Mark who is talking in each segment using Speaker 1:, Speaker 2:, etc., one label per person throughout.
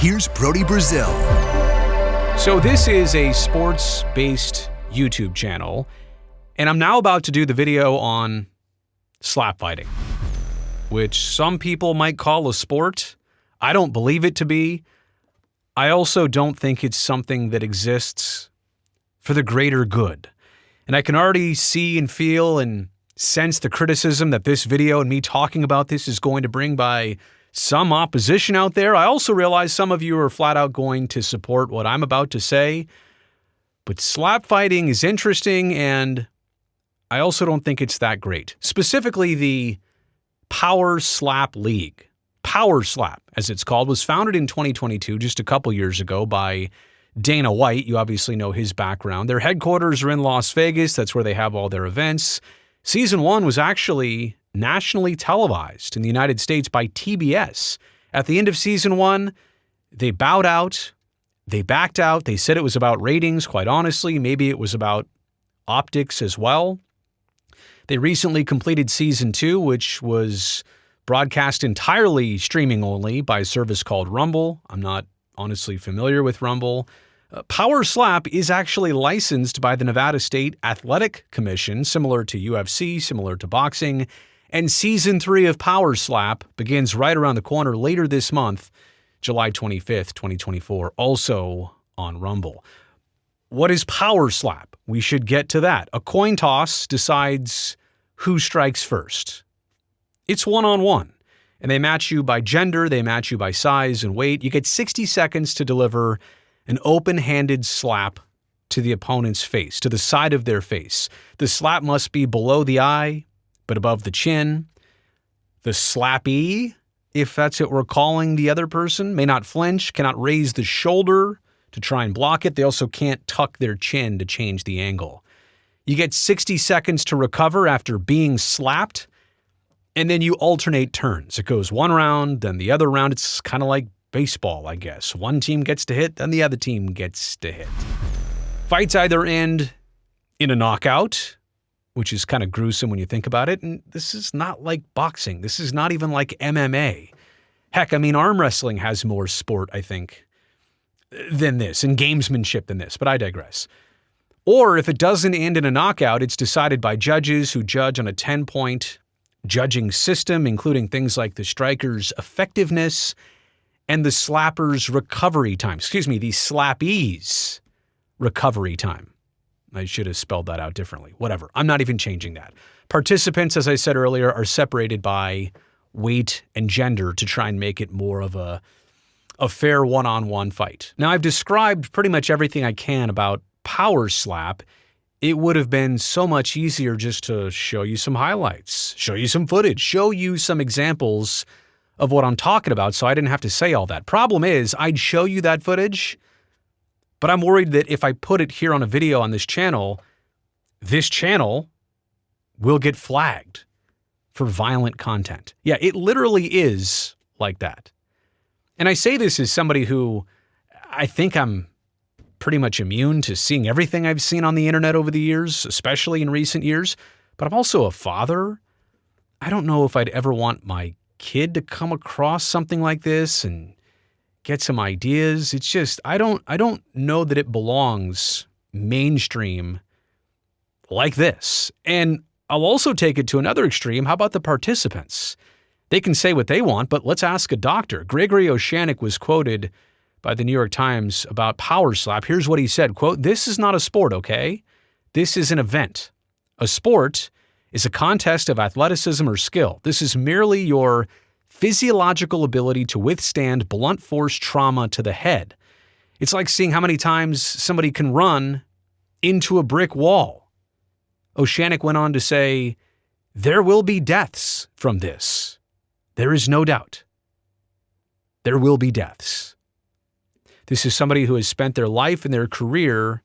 Speaker 1: here's Brody Brazil.
Speaker 2: So this is a sports-based YouTube channel, and I'm now about to do the video on slap fighting, which some people might call a sport. I don't believe it to be. I also don't think it's something that exists for the greater good. And I can already see and feel and sense the criticism that this video and me talking about this is going to bring by some opposition out there. I also realize some of you are flat out going to support what I'm about to say. But slap fighting is interesting, and I also don't think it's that great. Specifically, the Power Slap League. Power Slap, as it's called, was founded in 2022, just a couple years ago, by Dana White. You obviously know his background. Their headquarters are in Las Vegas. That's where they have all their events. Season 1 was actually nationally televised in the United States by TBS. At the end of Season 1, they bowed out. They backed out. They said it was about ratings, quite honestly. Maybe it was about optics as well. They recently completed Season 2, which was broadcast entirely streaming only by a service called Rumble. I'm not honestly familiar with Rumble. Power Slap is actually licensed by the Nevada State Athletic Commission, similar to UFC, similar to boxing. And Season 3 of Power Slap begins right around the corner later this month, July 25th, 2024, also on Rumble. What is Power Slap? We should get to that. A coin toss decides who strikes first. It's one-on-one, and they match you by gender, they match you by size and weight. You get 60 seconds to deliver an open-handed slap to the opponent's face, to the side of their face. The slap must be below the eye, but above the chin. The slappee, if that's what we're calling the other person, may not flinch, cannot raise the shoulder to try and block it. They also can't tuck their chin to change the angle. You get 60 seconds to recover after being slapped, and then you alternate turns. It goes one round, then the other round. It's kind of like baseball, I guess. One team gets to hit, then the other team gets to hit. Fights either end in a knockout, which is kind of gruesome when you think about it. And this is not like boxing. This is not even like MMA. Heck, I mean, arm wrestling has more sport, I think, than this, and gamesmanship than this, but I digress. Or if it doesn't end in a knockout, it's decided by judges who judge on a 10-point judging system, including things like the striker's effectiveness and the slapper's recovery time. Excuse me, the slappee's recovery time. I should have spelled that out differently. Whatever. I'm not even changing that. Participants, as I said earlier, are separated by weight and gender to try and make it more of a fair one-on-one fight. Now, I've described pretty much everything I can about Power Slap. It would have been so much easier just to show you some highlights, show you some footage, show you some examples of what I'm talking about so I didn't have to say all that. Problem is, I'd show you that footage, but I'm worried that if I put it here on a video on this channel will get flagged for violent content. Yeah, it literally is like that. And I say this as somebody who I think I'm pretty much immune to seeing everything I've seen on the internet over the years, especially in recent years, but I'm also a father. I don't know if I'd ever want my kid to come across something like this and get some ideas. It's just, I don't know that it belongs mainstream like this. And I'll also take it to another extreme. How about the participants? They can say what they want, but let's ask a doctor. Gregory Oshanik was quoted by the New York Times about Power Slap. Here's what he said, quote, "This is not a sport, okay? This is an event. A sport is a contest of athleticism or skill. This is merely your physiological ability to withstand blunt force trauma to the head. It's like seeing how many times somebody can run into a brick wall." Oshanik went on to say, "There will be deaths from this. There is no doubt. There will be deaths." This is somebody who has spent their life and their career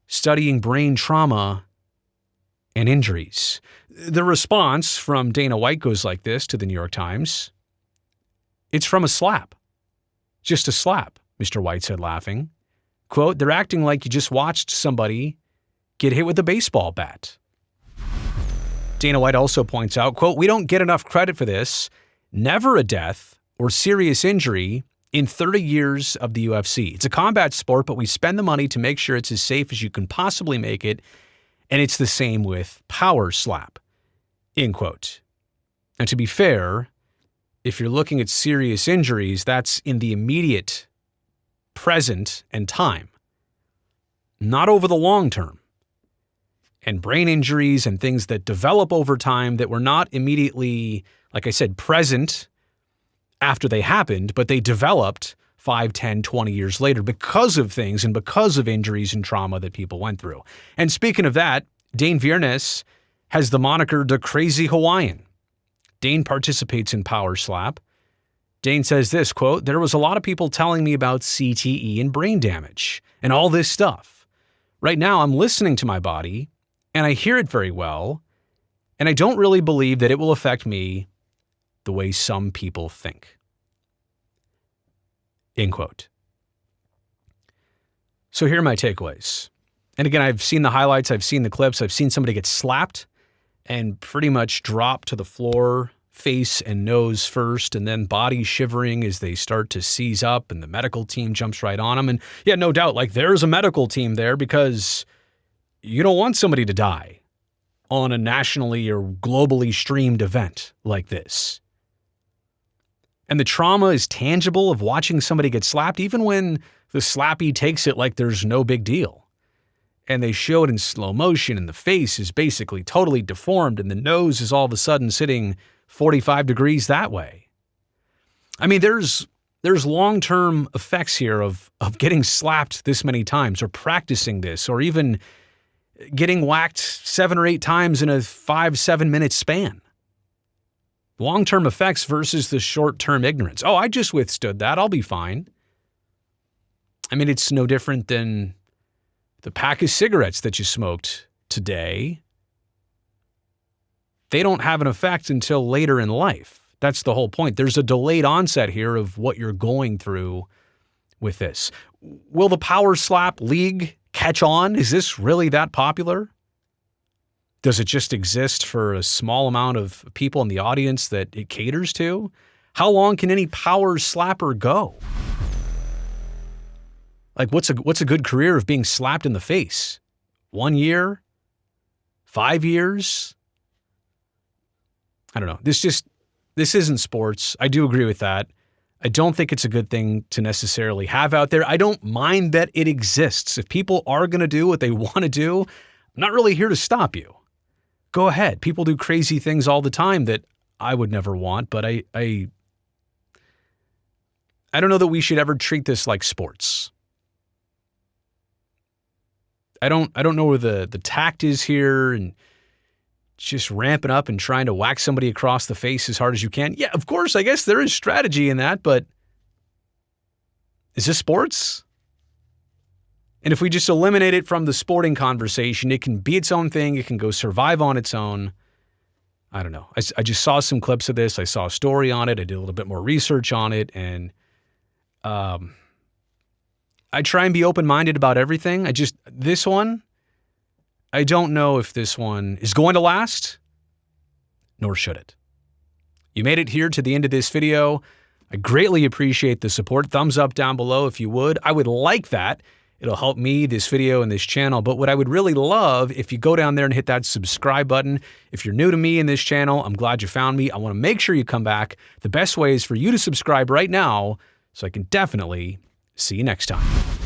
Speaker 2: studying brain trauma and injuries. The response from Dana White goes like this to the New York Times. "It's from a slap. Just a slap," Mr. White said, laughing. Quote, "They're acting like you just watched somebody get hit with a baseball bat." Dana White also points out, quote, "We don't get enough credit for this. Never a death or serious injury in 30 years of the UFC. It's a combat sport, but we spend the money to make sure it's as safe as you can possibly make it, and it's the same with power slap, end quote. And to be fair, if you're looking at serious injuries, that's in the immediate present and time, not over the long term. And brain injuries and things that develop over time that were not immediately, like I said, present after they happened, but they developed 5, 10, 20 years later because of things and because of injuries and trauma that people went through. And speaking of that, Dane Viernes has the moniker the Crazy Hawaiian. Dane participates in Power Slap. Dane says this, quote, "There was a lot of people telling me about CTE and brain damage and all this stuff. Right now I'm listening to my body and I hear it very well, and I don't really believe that it will affect me the way some people think." End quote. So here are my takeaways. And again, I've seen the highlights, I've seen the clips, I've seen somebody get slapped and pretty much drop to the floor, face and nose first, and then body shivering as they start to seize up and the medical team jumps right on them. And yeah, no doubt, like there's a medical team there because you don't want somebody to die on a nationally or globally streamed event like this. And the trauma is tangible of watching somebody get slapped, even when the slappy takes it like there's no big deal. And they show it in slow motion and the face is basically totally deformed and the nose is all of a sudden sitting 45 degrees that way. I mean, there's long-term effects here of getting slapped this many times or practicing this or even getting whacked 7 or 8 times in a 5-7 minute span. Long-term effects versus the short-term ignorance. Oh, I just withstood that. I'll be fine. I mean, it's no different than the pack of cigarettes that you smoked today. They don't have an effect until later in life. That's the whole point. There's a delayed onset here of what you're going through with this. Will the Power Slap League catch on? Is this really that popular? Does it just exist for a small amount of people in the audience that it caters to? How long can any power slapper go? Like, what's a good career of being slapped in the face? 1 year? 5 years? I don't know. This isn't sports. I do agree with that. I don't think it's a good thing to necessarily have out there. I don't mind that it exists. If people are going to do what they want to do, I'm not really here to stop you. Go ahead. People do crazy things all the time that I would never want, but I don't know that we should ever treat this like sports. I don't know where the tact is here and just ramping up and trying to whack somebody across the face as hard as you can. Yeah, of course, I guess there is strategy in that, but is this sports? And if we just eliminate it from the sporting conversation, it can be its own thing. It can go survive on its own. I don't know. I just saw some clips of this. I saw a story on it. I did a little bit more research on it. And I try and be open-minded about everything. This one, I don't know if this one is going to last, nor should it. You made it here to the end of this video. I greatly appreciate the support. Thumbs up down below if you would. I would like that. It'll help me, this video, and this channel. But what I would really love, if you go down there and hit that subscribe button. If you're new to me in this channel, I'm glad you found me. I want to make sure you come back. The best way is for you to subscribe right now so I can definitely see you next time.